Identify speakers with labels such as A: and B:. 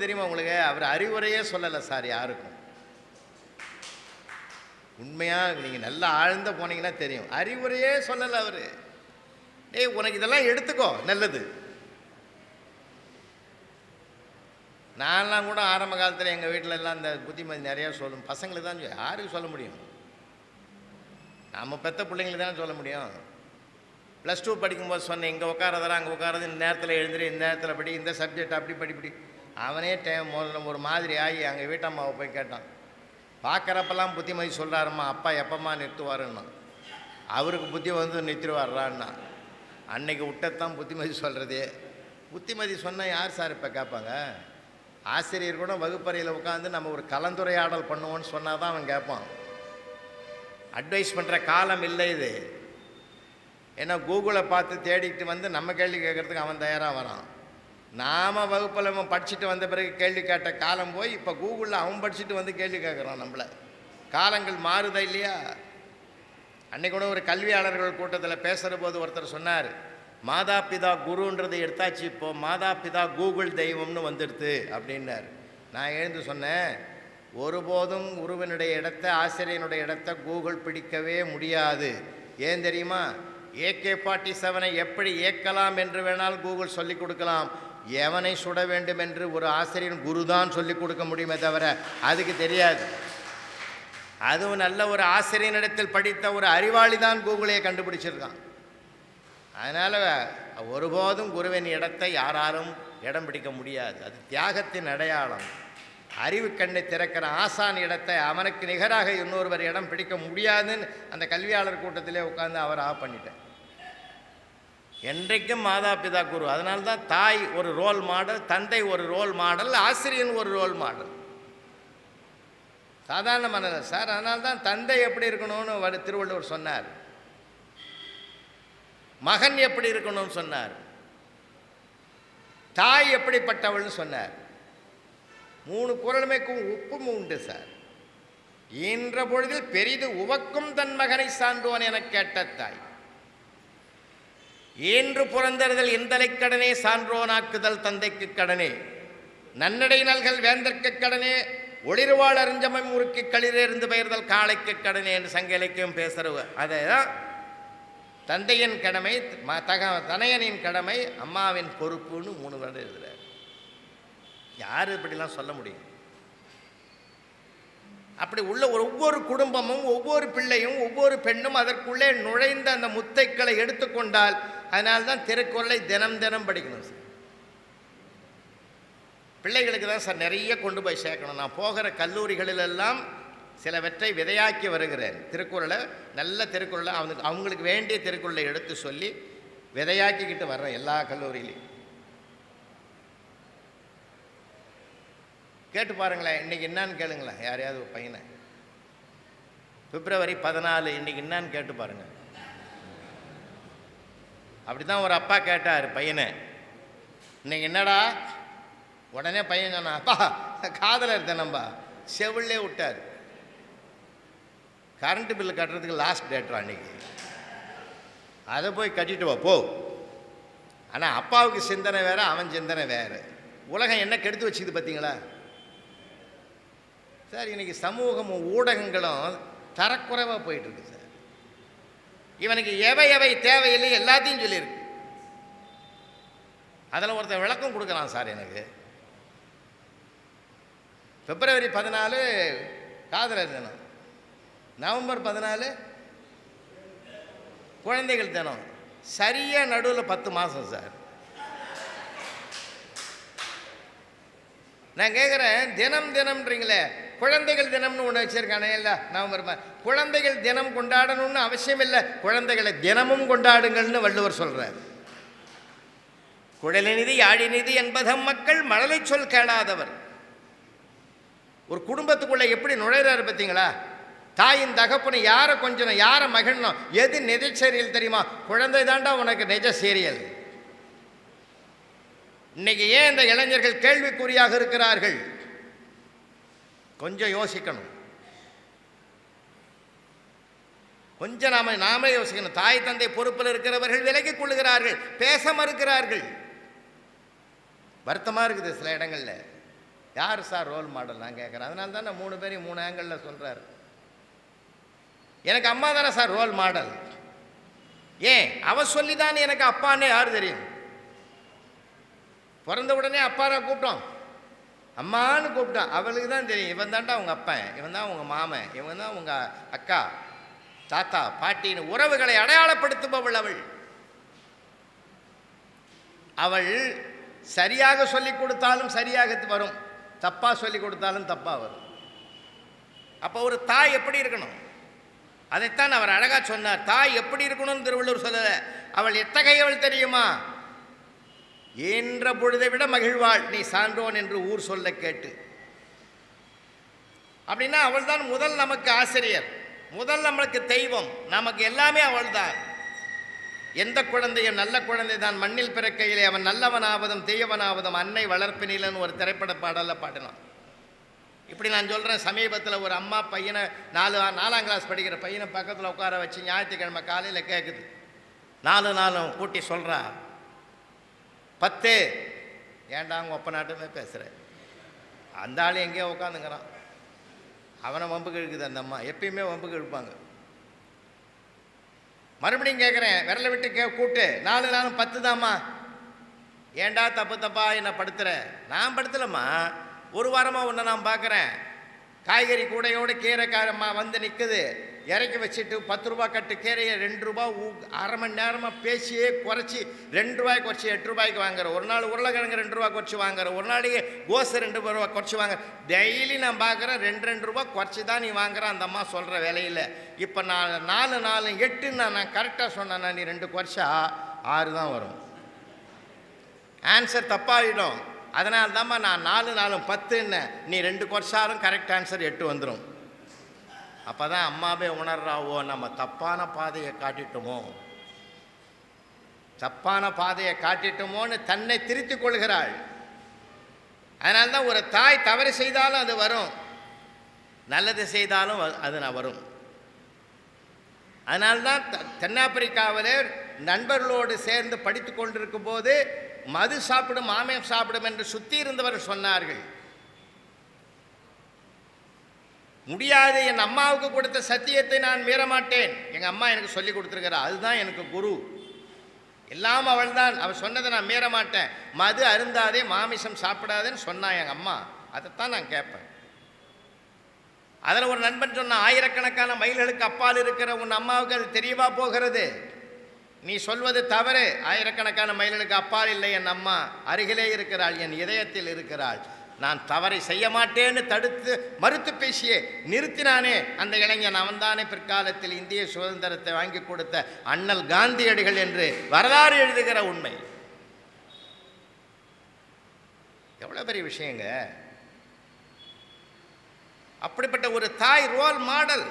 A: ஒன்று தெரியுமா உங்களுக்கு, அவர் அறிவுரையே சொல்லலை சார் யாருக்கும். உண்மையாக நீங்கள் நல்லா ஆழ்ந்த போனீங்கன்னா தெரியும், அறிவுரையே சொல்லலை அவர். டேய் உனக்கு இதெல்லாம் எடுத்துக்கோ நல்லது. நான்லாம் கூட ஆரம்ப காலத்தில் எங்கள் வீட்டில் எல்லாம் இந்த புத்திமதி நிறையா சொல்லும். பசங்களுக்கு தான் யாருக்கு சொல்ல முடியும், நம்ம பெற்ற பிள்ளைங்களுக்கு தானே சொல்ல முடியும். +2 படிக்கும்போது சொன்னேன், இங்கே உட்காரதெல்லாம் அங்கே உட்காரது, இந்த நேரத்தில் எழுந்துரு, இந்த நேரத்தில் படி, இந்த சப்ஜெக்ட் அப்படி படிப்படி. அவனே முதல்ல ஒரு மாதிரி ஆகி அங்கே வீட்டம்மாவை போய் கேட்டான். பார்க்குறப்பெல்லாம் புத்திமதி சொல்கிறாருமா, அப்பா எப்பம்மா நிறுத்துவாருன்னா. அவருக்கு புத்தி வந்து நிறுத்திடுவார்றான்னா. அன்னைக்கு விட்டத்தான் புத்திமதி சொல்கிறதே. புத்திமதி சொன்னால் யார் சார் இப்போ கேட்பாங்க? ஆசிரியர் கூட வகுப்பறையில் உட்காந்து நம்ம ஒரு கலந்துரையாடல் பண்ணுவோன்னு சொன்னால் தான் அவன் கேட்பான். அட்வைஸ் பண்ணுற காலம் இல்லை இது. ஏன்னா கூகுளை பார்த்து தேடிட்டு வந்து நம்ம கேள்வி கேட்குறதுக்கு அவன் தயாராக வரான். நாம் வகுப்பில் அவன் படிச்சுட்டு வந்த பிறகு கேள்வி கேட்ட காலம் போய் இப்போ கூகுளில் அவன் படிச்சுட்டு வந்து கேள்வி கேட்குறான் நம்மளை. காலங்கள் மாறுதா இல்லையா? அன்றைக்கு கூட ஒரு கல்வியாளர்கள் கூட்டத்தில் பேசுகிற போது ஒருத்தர் சொன்னார், மாதா பிதா குருன்றதை எடுத்தாச்சு, இப்போது மாதா பிதா கூகுள் தெய்வம்னு வந்துடுது அப்படின்னார். நான் எழுந்து சொன்னேன், ஒருபோதும் குருவினுடைய இடத்த, ஆசிரியனுடைய இடத்த கூகுள் பிடிக்கவே முடியாது. ஏன் தெரியுமா? AK-47 எப்படி ஏற்கலாம் என்று வேணால் கூகுள் சொல்லிக் கொடுக்கலாம். எவனை சுட வேண்டும் என்று ஒரு ஆசிரியன் குரு தான் சொல்லிக் கொடுக்க முடியுமே தவிர அதுக்கு தெரியாது. அதுவும் நல்ல ஒரு ஆசிரியனிடத்தில் படித்த ஒரு அறிவாளி தான் கூகுளையே கண்டுபிடிச்சிருக்கான். அதனால் ஒருபோதும் குருவின் இடத்தை யாராலும் இடம் பிடிக்க முடியாது. அது தியாகத்தின் அடையாளம். அறிவு கண்ணை திறக்கிற ஆசான் இடத்தை அவனுக்கு நிகராக இன்னொருவர் இடம் பிடிக்க முடியாதுன்னு அந்த கல்வியாளர் கூட்டத்திலே உட்கார்ந்து அவர் ஆஃப் பண்ணிட்டேன். என்றைக்கும் மாதா பிதா குரு. அதனால்தான் தாய் ஒரு ரோல் மாடல், தந்தை ஒரு ரோல் மாடல், ஆசிரியன் ஒரு ரோல் மாடல். சாதாரணமான சார். அதனால்தான் தந்தை எப்படி இருக்கணும்னு திருவள்ளுவர் சொன்னார், மகன் எப்படி இருக்கணும்னு சொன்னார், தாய் எப்படிப்பட்டவள்னு சொன்னார். 3 குறளுமே ஒப்பும் உண்டு சார். ஈன்ற பொழுதில் பெரிது உவக்கும் தன் மகனை சான்றோன் என கேட்ட தாய், ஈன்று புறந்தறுதல் இந்தலைக் கடனே சான்றோனாக்குதல் தந்தைக்கு கடனே, நன்னடை நல்கல் வேந்தற்கு கடனே, ஒளிர்வாள் அறிஞ்சமை முறுக்கி களிரிருந்து பெயர்தல் காளைக்கு கடனே என்று சங்க இலக்கியம் பேசுறவ. அதான் தந்தையின் கடமை, தனையனின் கடமை, அம்மாவின் பொறுப்புன்னு 3 வருடம் எழுதுறார். யார் இப்படிலாம் சொல்ல முடியும்? அப்படி உள்ள ஒவ்வொரு குடும்பமும், ஒவ்வொரு பிள்ளையும், ஒவ்வொரு பெண்ணும் அதற்குள்ளே நுழைந்த அந்த முத்தைக்களை எடுத்துக்கொண்டால், அதனால்தான் திருக்குறளை தினம் தினம் படிக்கணும் சார். பிள்ளைகளுக்கு தான் சார் நிறைய கொண்டு போய் சேர்க்கணும். நான் போகிற கல்லூரிகளிலெல்லாம் சிலவற்றை விதையாக்கி வருகிறேன். திருக்குறளை, நல்ல திருக்குறளை அவங்களுக்கு வேண்டிய திருக்குறளை எடுத்து சொல்லி விதையாக்கிக்கிட்டு வர்றேன் எல்லா கல்லூரியிலையும். கேட்டு பாருங்களேன், இன்றைக்கி என்னான்னு கேளுங்களேன். யாரையாவது ஒரு பையனை பிப்ரவரி 14 இன்றைக்கி என்னான்னு கேட்டு பாருங்கள். அப்படி தான் ஒரு அப்பா கேட்டார் பையனை, இன்னைக்கு என்னடா? உடனே பையன் சொன்னான், அப்பா காதலர் தினம்பா. செவிலே விட்டார். கரண்ட்டு பில்லு கட்டுறதுக்கு லாஸ்ட் டேட்ரா அன்றைக்கி, அதை போய் கட்டிட்டு வா போ. ஆனால் அப்பாவுக்கு சிந்தனை வேறு, அவன் சிந்தனை வேறு. உலகம் என்ன கெடுத்து வச்சுக்குது பார்த்தீங்களா சார்? இன்றைக்கி சமூகமும் ஊடகங்களும் தரக்குறைவாக போயிட்டுருக்கு சார். இவனுக்கு எவை எவை தேவையில்லை எல்லாத்தையும் சொல்லியிருக்கு. அதில் ஒருத்தர் விளக்கம் கொடுக்கலாம் சார். எனக்கு பிப்ரவரி 14 காதலர் தினம், நவம்பர் 14 குழந்தைகள் தினம். சரியாக நடுவில் 10 மாதம் சார். நான் கேட்குறேன், தினம் தினம்ன்றீங்களே, குழந்தைகள் தினம்னு ஒன்று வச்சுருக்கானே இல்லை நவம்பர். குழந்தைகள் தினம் கொண்டாடணும்னு அவசியம் இல்லை, குழந்தைகளை தினமும் கொண்டாடுங்கள்னு வள்ளுவர் சொல்கிறார். குழலினிதி யாழினிதி என்பதம் மக்கள் மழலை சொல் கேளாதவர். ஒரு குடும்பத்துக்குள்ளே எப்படி நுழைறாரு பார்த்தீங்களா? தாயின் தகப்பனை யாரை கொஞ்சம், யாரை மகிழணும், எது நிஜ சீரியல் தெரியுமா? குழந்தை தாண்டா உனக்கு நிஜ சீரியல். இன்னைக்கு ஏன் இந்த இளைஞர்கள் கேள்விக்குறியாக இருக்கிறார்கள்? கொஞ்சம் யோசிக்கணும். கொஞ்சம் நாம யோசிக்கணும். தாய் தந்தை பொறுப்பில் இருக்கிறவர்கள் விலகிக் கொள்ளுகிறார்கள், பேச மறுக்கிறார்கள். வருத்தமாக இருக்குது சில இடங்களில். யார் சார் ரோல் மாடல் நான் கேட்குறேன். அதனால தான் நான் 3 பேரையும் 3 ஆங்கிளில் சொல்கிறாரு. எனக்கு அம்மா தானே சார் ரோல் மாடல். ஏன் அவ சொல்லி தானே எனக்கு அப்பான்னு யார் தெரியும். பிறந்த உடனே அப்பாரா கூப்பிட்டோம், அம்மான்னு கூப்பிட்டான். அவளுக்கு தான் தெரியும் இவன் தான்டா உங்கள் அப்பன், இவன் தான் உங்கள் மாமன், இவன் தான் உங்கள் அக்கா, தாத்தா, பாட்டின்னு உறவுகளை அடையாளப்படுத்துபவள் அவள். அவள் சரியாக சொல்லிக் கொடுத்தாலும் சரியாக வரும், தப்பாக சொல்லிக் கொடுத்தாலும் தப்பாக வரும். அப்போ ஒரு தாய் எப்படி இருக்கணும் அதைத்தான் அவர் அழகாக சொன்னார். தாய் எப்படி இருக்கணும்னு திருவள்ளுவர் சொல்லலை. அவள் எத்தகையவள் தெரியுமா? என்ற பொழுதை விட மகிழ்வாள் நீ சான்றோன் என்று ஊர் சொல்ல கேட்டு. அப்படின்னா அவள் தான் முதல் நமக்கு ஆசிரியர், முதல் நம்மளுக்கு தெய்வம், நமக்கு எல்லாமே அவள் தான். எந்த குழந்தையும் நல்ல குழந்தை தான் மண்ணில் பிறக்கையிலே அவன் நல்லவனாவதும் தீயவனாவதும் அன்னை வளர்ப்பினிலன்னு ஒரு திரைப்பட பாடலில் பாடினான். இப்படி நான் சொல்கிறேன். சமீபத்தில் ஒரு அம்மா பையனை 4ஆம் கிளாஸ் படிக்கிற பையனை பக்கத்தில் உட்கார வச்சு ஞாயிற்றுக்கிழமை காலையில் கேட்குது. 4 நாளும் கூட்டி சொல்கிறா 10. ஏன்டா அவங்க ஒப்ப நாட்டுமே பேசுகிறேன். அந்த ஆள் எங்கேயோ உட்காந்துங்கிறான், அவனை வம்புக்கு இழுக்குது அந்த அம்மா. எப்பயுமே வம்புக்கு இழுப்பாங்க. மறுபடியும் கேட்குறேன், விரலை விட்டு கூட்டு 4 நாளும் 10 தாம்மா. ஏன்டா தப்பா என்னை படுத்துற? நான் படுத்தலம்மா, ஒரு வாரமாக உன்னை நான் பார்க்குறேன். காய்கறி கூடையோடு கீரைக்காரம்மா வந்து நிற்குது, இறக்கி வச்சுட்டு 10 ரூபா கட்டு கீரையை 2 ரூபா அரை மணி நேரமாக பேசியே குறைச்சி 2 ரூபாய்க்கு குறைச்சி 8 ரூபாய்க்கு வாங்குற, ஒரு நாள் உருளைக்கிழங்கு 2 ரூபா குறைச்சி வாங்குற, ஒரு நாளைக்கு கோஸை 2 ரூபா குறைச்சி வாங்க. டெய்லி நான் பார்க்குறேன் 2 ரூபா குறைச்சி தான் நீ வாங்குற. அந்த அம்மா சொல்கிற வேலையில் இப்போ நான் 4 4 8 நான் கரெக்டாக சொன்னேன்னா நீ 2 குறைச்சா 6 தான் வரும். ஆன்சர் தப்பாகிடும். அதனால தான்மா நான் 4 4 10ன்னு, நீ 2 குறைச்சாலும் கரெக்ட் ஆன்சர் 8 வந்துடும். அப்போ தான் அம்மாவே உணர்றாவோ நம்ம தப்பான பாதையை காட்டிட்டோமோ, தப்பான பாதையை காட்டிட்டோமோன்னு தன்னை திருத்திக் கொள்கிறாள். அதனால்தான் ஒரு தாய் தவறு செய்தாலும் அது வரும், நல்லது செய்தாலும் அது வரும். அதனால்தான் தென்னாப்பிரிக்காவில் நண்பர்களோடு சேர்ந்து படித்து கொண்டிருக்கும் போது மது சாப்பிடும் மாமியம் சாப்பிடும் என்று சுற்றி இருந்தவர் சொன்னார்கள். முடியாது, என் அம்மாவுக்கு கொடுத்த சத்தியத்தை நான் மீற மாட்டேன். எங்கள் அம்மா எனக்கு சொல்லி கொடுத்துருக்கிறா, அதுதான் எனக்கு குரு, எல்லாம் அவள் தான். அவள் சொன்னதை நான் மீற மாட்டேன். மது அருந்தாதே மாமிசம் சாப்பிடாதேன்னு சொன்னா எங்கள் அம்மா, அதைத்தான் நான் கேட்பேன். அதில் ஒரு நண்பன் சொன்னான், ஆயிரக்கணக்கான மைல்களுக்கு அப்பால் இருக்கிற உன் அம்மாவுக்கு அது தெரியவா போகிறது? நீ சொல்வது தவறு. ஆயிரக்கணக்கான மைல்களுக்கு அப்பால் இல்லை என் அம்மா, அருகிலே இருக்கிறாள், என் இதயத்தில் இருக்கிறாள். நான் தவறை செய்ய மாட்டேன்னு தடுத்து மறுத்து பேசியே நிறுத்தினானே அந்த இளைஞன், அவன்தானே பிற்காலத்தில் இந்திய சுதந்திரத்தை வாங்கி கொடுத்த அண்ணல் காந்தியடிகள் என்று வரலாறு எழுதுகிற உண்மை. எவ்வளோ பெரிய விஷயங்க. அப்படிப்பட்ட ஒரு தாய் ரோல் மாடல்.